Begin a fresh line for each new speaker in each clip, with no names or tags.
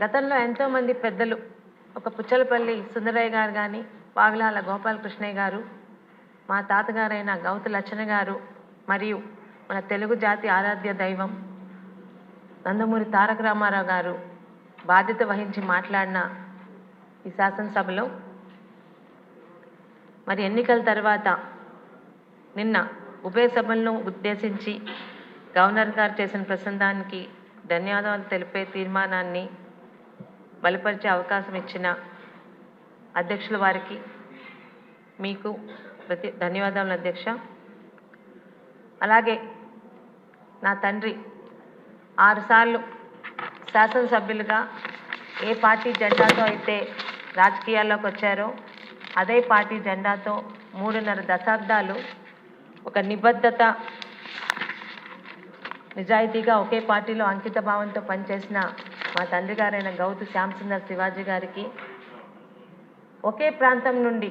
గతంలో ఎంతోమంది పెద్దలు ఒక పుచ్చలపల్లి సుందరయ్య గారు కానీ, వావిలాల గోపాలకృష్ణయ్య గారు, మా తాతగారైన గౌతు లచ్చన్న గారు, మరియు మన తెలుగు జాతి ఆరాధ్య దైవం నందమూరి తారక రామారావు గారు బాధ్యత వహించి మాట్లాడిన ఈ శాసనసభలో మరి ఎన్నికల తర్వాత నిన్న ఉభయ సభలను ఉద్దేశించి గవర్నర్ గారు చేసిన ప్రసంగానికి ధన్యవాదాలు తెలిపే తీర్మానాన్ని బలపరిచే అవకాశం ఇచ్చిన అధ్యక్షుల వారికి మీకు ధన్యవాదాలు అధ్యక్ష. అలాగే నా తండ్రి 6 సార్లు శాసనసభ్యులుగా ఏ పార్టీ జెండాతో అయితే రాజకీయాల్లోకి వచ్చారో అదే పార్టీ జెండాతో 3.5 దశాబ్దాలు ఒక నిబద్ధత నిజాయితీగా ఒకే పార్టీలో అంకిత భావంతో పనిచేసిన మా తండ్రి గారైన గౌతు శ్యాంసుందర్ శివాజీ గారికి, ఒకే ప్రాంతం నుండి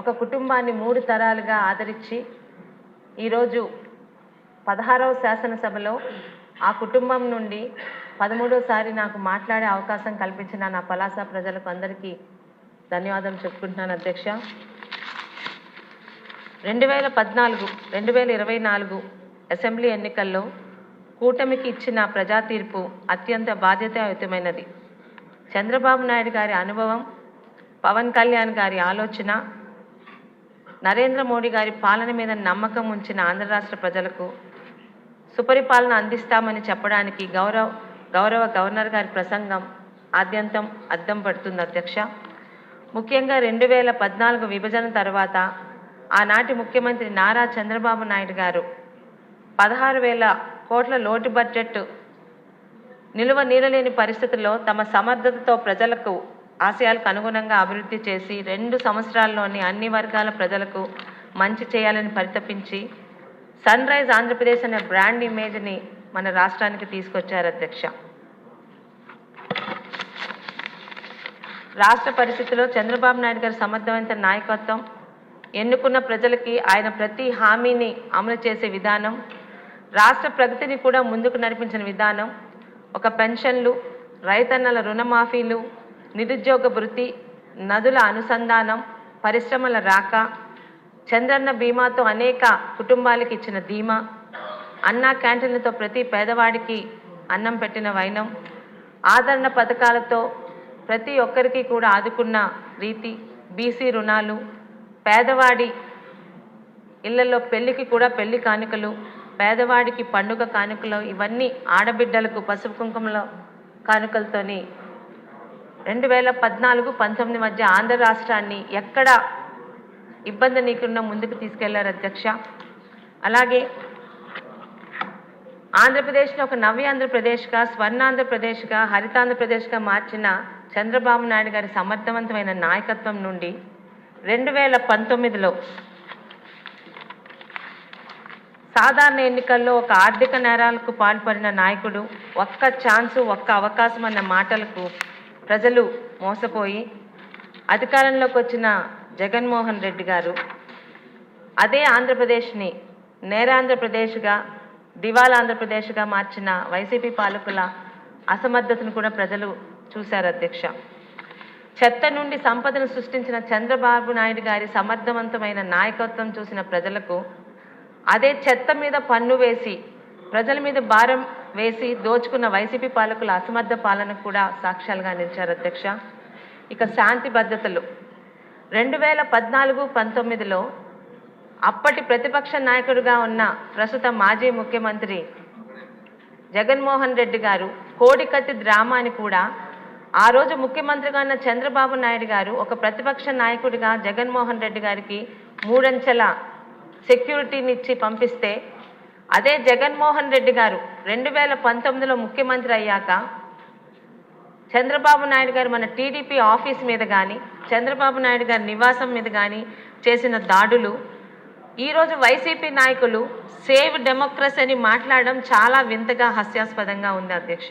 ఒక కుటుంబాన్ని 3 తరాలుగా ఆదరించి ఈరోజు 16వ శాసనసభలో ఆ కుటుంబం నుండి 13వసారి నాకు మాట్లాడే అవకాశం కల్పించిన నా పలాస ప్రజలకు అందరికీ ధన్యవాదాలు చెప్పుకుంటున్నాను అధ్యక్ష. 2014-2024 అసెంబ్లీ ఎన్నికల్లో కూటమికి ఇచ్చిన ప్రజా తీర్పు అత్యంత బాధ్యతాయుతమైనది. చంద్రబాబు నాయుడు గారి అనుభవం, పవన్ కళ్యాణ్ గారి ఆలోచన, నరేంద్ర మోడీ గారి పాలన మీద నమ్మకం ఉంచిన ఆంధ్ర రాష్ట్ర ప్రజలకు సుపరిపాలన అందిస్తామని చెప్పడానికి గౌరవ గవర్నర్ గారి ప్రసంగం ఆద్యంతం అద్దం పడుతుంది అధ్యక్ష. ముఖ్యంగా 2014 విభజన తర్వాత ఆనాటి ముఖ్యమంత్రి నారా చంద్రబాబు నాయుడు గారు 16,000 కోట్ల లోటు బడ్జెట్ నిలువ నీడలేని పరిస్థితుల్లో తమ సమర్థతతో ప్రజలకు ఆశయాలకు అనుగుణంగా అభివృద్ధి చేసి 2 సంవత్సరాల్లోని అన్ని వర్గాల ప్రజలకు మంచి చేయాలని పరితపించి సన్ రైజ్ ఆంధ్రప్రదేశ్ అనే బ్రాండ్ ఇమేజ్ని మన రాష్ట్రానికి తీసుకొచ్చారు అధ్యక్ష. రాష్ట్ర పరిస్థితిలో చంద్రబాబు నాయుడు గారి సమర్థవంత నాయకత్వం, ఎన్నుకున్న ప్రజలకి ఆయన ప్రతి హామీని అమలు చేసే విధానం, రాష్ట్ర ప్రగతిని కూడా ముందుకు నడిపించిన విధానం, ఒక పెన్షన్లు, రైతన్నల రుణమాఫీలు, నిరుద్యోగ భృతి, నదుల అనుసంధానం, పరిశ్రమల రాక, చంద్రన్న బీమాతో అనేక కుటుంబాలకు ఇచ్చిన ధీమా, అన్నా క్యాంటీన్లతో ప్రతి పేదవాడికి అన్నం పెట్టిన వైనం, ఆదరణ పథకాలతో ప్రతి ఒక్కరికి కూడా ఆదుకున్న రీతి, బీసీ రుణాలు, పేదవాడి ఇళ్లలో పెళ్లికి కూడా పెళ్లి కానుకలు, పేదవాడికి పండుగ కానుకలు, ఇవన్నీ ఆడబిడ్డలకు పసుపు కుంకుమల కానుకలతోని 2014-19 మధ్య ఆంధ్ర రాష్ట్రాన్ని ఎక్కడ ఇబ్బంది నీకుండా ముందుకు తీసుకెళ్లారు అధ్యక్ష. అలాగే ఆంధ్రప్రదేశ్లో ఒక నవ్య ఆంధ్రప్రదేశ్గా, స్వర్ణాంధ్రప్రదేశ్గా, హరితాంధ్రప్రదేశ్గా మార్చిన చంద్రబాబు నాయుడు గారి సమర్థవంతమైన నాయకత్వం నుండి 2019లో సాధారణ ఎన్నికల్లో ఒక ఆర్థిక నేరాలకు పాల్పడిన నాయకుడు, ఒక్క ఛాన్సు ఒక్క అవకాశం అన్న మాటలకు ప్రజలు మోసపోయి అధికారంలోకి వచ్చిన జగన్మోహన్ రెడ్డి గారు అదే ఆంధ్రప్రదేశ్ని నేరాంధ్రప్రదేశ్గా, దివాలా ఆంధ్రప్రదేశ్గా మార్చిన వైసీపీ పాలకుల అసమర్థతను కూడా ప్రజలు చూశారు అధ్యక్ష. చెత్త నుండి సంపదను సృష్టించిన చంద్రబాబు నాయుడు గారి సమర్థవంతమైన నాయకత్వం చూసిన ప్రజలకు అదే చెత్త మీద పన్ను వేసి ప్రజల మీద భారం వేసి దోచుకున్న వైసీపీ పాలకుల అసమర్థ పాలనకు కూడా సాక్ష్యాలుగా నిలిచారు అధ్యక్ష. ఇక శాంతి భద్రతలు 2014-19లో అప్పటి ప్రతిపక్ష నాయకుడిగా ఉన్న ప్రస్తుత మాజీ ముఖ్యమంత్రి జగన్మోహన్ రెడ్డి గారు కోడికత్తి డ్రామాని కూడా ఆ రోజు ముఖ్యమంత్రిగా ఉన్న చంద్రబాబు నాయుడు గారు ఒక ప్రతిపక్ష నాయకుడిగా జగన్మోహన్ రెడ్డి గారికి 3 అంచెల సెక్యూరిటీని ఇచ్చి పంపిస్తే, అదే జగన్మోహన్ రెడ్డి గారు 2019లో ముఖ్యమంత్రి అయ్యాక చంద్రబాబు నాయుడు గారు మన టీడీపీ ఆఫీస్ మీద కానీ, చంద్రబాబు నాయుడు గారి నివాసం మీద కానీ చేసిన దాడులు, ఈరోజు వైసీపీ నాయకులు సేవ్ డెమోక్రసీ అని మాట్లాడడం చాలా వింతగా హాస్యాస్పదంగా ఉంది అధ్యక్ష.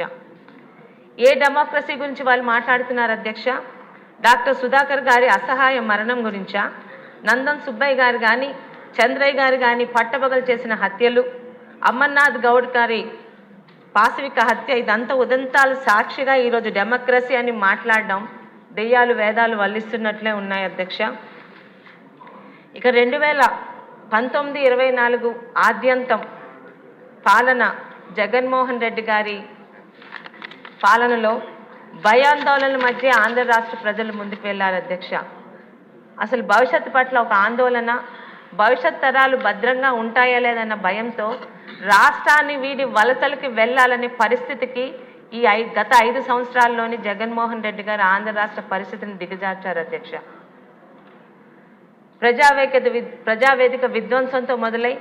ఏ డెమోక్రసీ గురించి వాళ్ళు మాట్లాడుతున్నారు అధ్యక్ష? డాక్టర్ సుధాకర్ గారి అసహాయ మరణం గురించా? నందన్ సుబ్బయ్య గారు కానీ, చంద్రయ్య గారు కానీ పట్టబగలు చేసిన హత్యలు, అమర్నాథ్ గౌడ్ గారి పాశవిక హత్య ఇదంతా ఉదంతాలు సాక్షిగా ఈరోజు డెమోక్రసీ అని మాట్లాడడం దెయ్యాలు వేదాలు వల్లిస్తున్నట్లే ఉన్నాయి అధ్యక్ష. ఇక 2019-24 ఆద్యంతం పాలన జగన్మోహన్ రెడ్డి గారి పాలనలో భయాందోళనల మధ్య ఆంధ్ర రాష్ట్ర ప్రజలు ముందుకు వెళ్ళారు అధ్యక్ష. అసలు భవిష్యత్తు పట్ల ఒక ఆందోళన, భవిష్యత్ తరాలు భద్రంగా ఉంటాయా లేదన్న భయంతో రాష్ట్రాన్ని వీడి వలసలకి వెళ్ళాలనే పరిస్థితికి గత 5 సంవత్సరాల్లోని జగన్మోహన్ రెడ్డి గారు ఆంధ్ర రాష్ట్ర పరిస్థితిని దిగజార్చారు అధ్యక్ష. ప్రజావేదిక విధ్వంసంతో మొదలై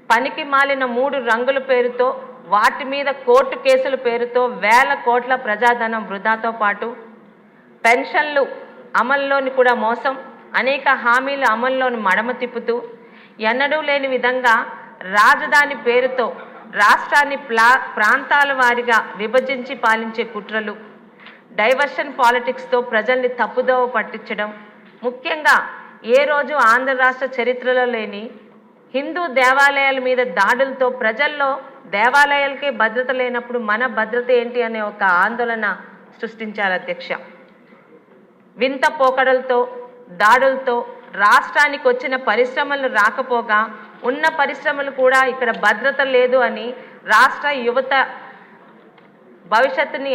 పనికి మాలిన 3 రంగుల పేరుతో, వాటి మీద కోర్టు కేసుల పేరుతో వేల కోట్ల ప్రజాధనం వృధాతో పాటు పెన్షన్లు అమల్లోని కూడా మోసం, అనేక హామీలు అమల్లోని మడమ తిప్పుతూ ఎన్నడూ లేని విధంగా రాజధాని పేరుతో రాష్ట్రాన్ని ప్రాంతాల వారీగా విభజించి పాలించే కుట్రలు, డైవర్షన్ పాలిటిక్స్తో ప్రజల్ని తప్పుదోవ పట్టించడం, ముఖ్యంగా ఏ రోజు ఆంధ్ర రాష్ట్ర చరిత్రలో లేని హిందూ దేవాలయాల మీద దాడులతో ప్రజల్లో దేవాలయాలకే భద్రత లేనప్పుడు మన భద్రత ఏంటి అనే ఒక ఆందోళన సృష్టించారు అధ్యక్ష. వింత పోకడలతో దాడులతో రాష్ట్రానికి వచ్చిన పరిశ్రమలు రాకపోగా ఉన్న పరిశ్రమలు కూడా ఇక్కడ భద్రత లేదు అని రాష్ట్ర యువత భవిష్యత్తుని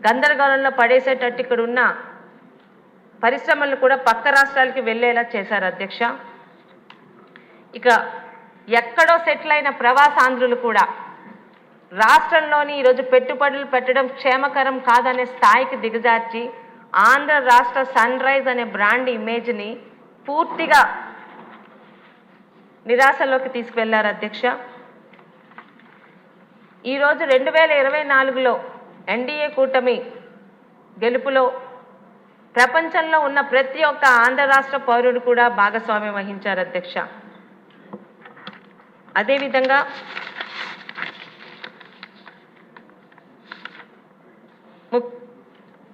గందరగోళంలో పడేసేటట్టు ఇక్కడ ఉన్న పరిశ్రమలు కూడా పక్క రాష్ట్రాలకి వెళ్ళేలా చేశారు అధ్యక్ష. ఇక ఎక్కడో సెటిల్ అయిన ప్రవాసాంధ్రులు కూడా రాష్ట్రంలోని ఈరోజు పెట్టుబడులు పెట్టడం క్షేమకరం కాదనే స్థాయికి దిగజార్చి ఆంధ్ర రాష్ట్ర సన్ రైజ్ అనే బ్రాండ్ ఇమేజ్ని పూర్తిగా నిరాశలోకి తీసుకువెళ్లారు అధ్యక్ష. ఈరోజు 2024లో ఎన్డీఏ కూటమి గెలుపులో ప్రపంచంలో ఉన్న ప్రతి ఒక్క ఆంధ్ర రాష్ట్ర పౌరుడు కూడా భాగస్వామ్యం వహించారు అధ్యక్ష. అదేవిధంగా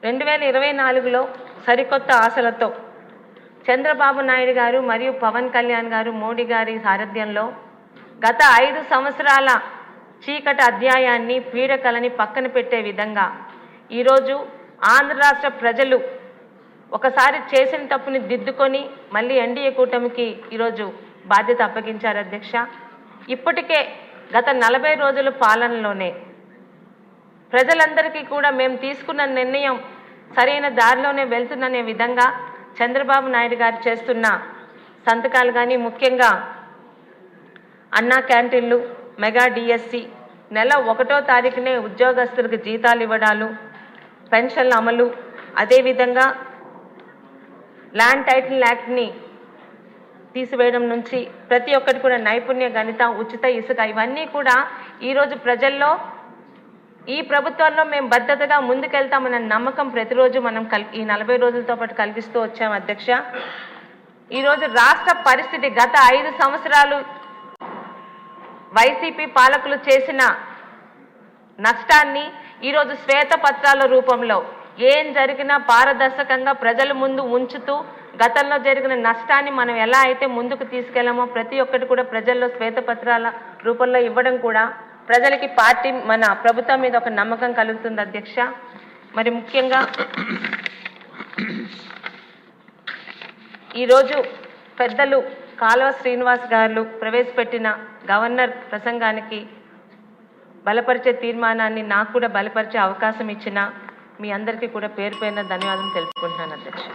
రెండు 2024లో సరికొత్త ఆశలతో చంద్రబాబు నాయుడు గారు మరియు పవన్ కళ్యాణ్ గారు మోడీ గారి సారథ్యంలో గత 5 సంవత్సరాల చీకటి అధ్యాయాన్ని, పీడకలని పక్కన పెట్టే విధంగా ఈరోజు ఆంధ్ర రాష్ట్ర ప్రజలు ఒకసారి చేసిన తప్పుని దిద్దుకొని మళ్ళీ ఎన్డీఏ కూటమికి ఈరోజు బాధ్యత అప్పగించారు అధ్యక్ష. ఇప్పటికే గత 40 రోజుల పాలనలోనే ప్రజలందరికీ కూడా మేము తీసుకున్న నిర్ణయం సరైన దారిలోనే వెళ్తుందనే విధంగా చంద్రబాబు నాయుడు గారు చేస్తున్న సంతకాలు కానీ, ముఖ్యంగా అన్నా క్యాంటీన్లు, మెగా డిఎస్సి, నెల 1వ తారీఖునే ఉద్యోగస్తులకు జీతాలు ఇవ్వడాలు, పెన్షన్ల అమలు, అదేవిధంగా ల్యాండ్ టైటిల్ యాక్ట్ని తీసివేయడం నుంచి ప్రతి ఒక్కటి కూడా నైపుణ్య గణిత, ఉచిత ఇసుక, ఇవన్నీ కూడా ఈరోజు ప్రజల్లో ఈ ప్రభుత్వంలో మేము భద్రతగా ముందుకెళ్తామన్న నమ్మకం ప్రతిరోజు మనం ఈ 40 రోజులతో పాటు కలిగిస్తూ వచ్చాం అధ్యక్ష. ఈరోజు రాష్ట్ర పరిస్థితి గత 5 సంవత్సరాలు వైసీపీ పాలకులు చేసిన నష్టాన్ని ఈరోజు శ్వేతపత్రాల రూపంలో ఏం జరిగినా పారదర్శకంగా ప్రజల ముందు ఉంచుతూ గతంలో జరిగిన నష్టాన్ని మనం ఎలా అయితే ముందుకు తీసుకెళ్లామో ప్రతి ఒక్కటి కూడా ప్రజల్లో శ్వేతపత్రాల రూపంలో ఇవ్వడం కూడా ప్రజలకి పార్టీ మన ప్రభుత్వం మీద ఒక నమ్మకం కలుగుతుంది అధ్యక్ష. మరి ముఖ్యంగా ఈరోజు పెద్దలు కాలువ శ్రీనివాస్ గారు ప్రవేశపెట్టిన గవర్నర్ ప్రసంగానికి బలపరిచే తీర్మానాన్ని నాకు కూడా బలపరిచే అవకాశం ఇచ్చిన మీ అందరికీ కూడా పేరు పేరున ధన్యవాదాలు తెలుపుకుంటున్నాను అధ్యక్ష.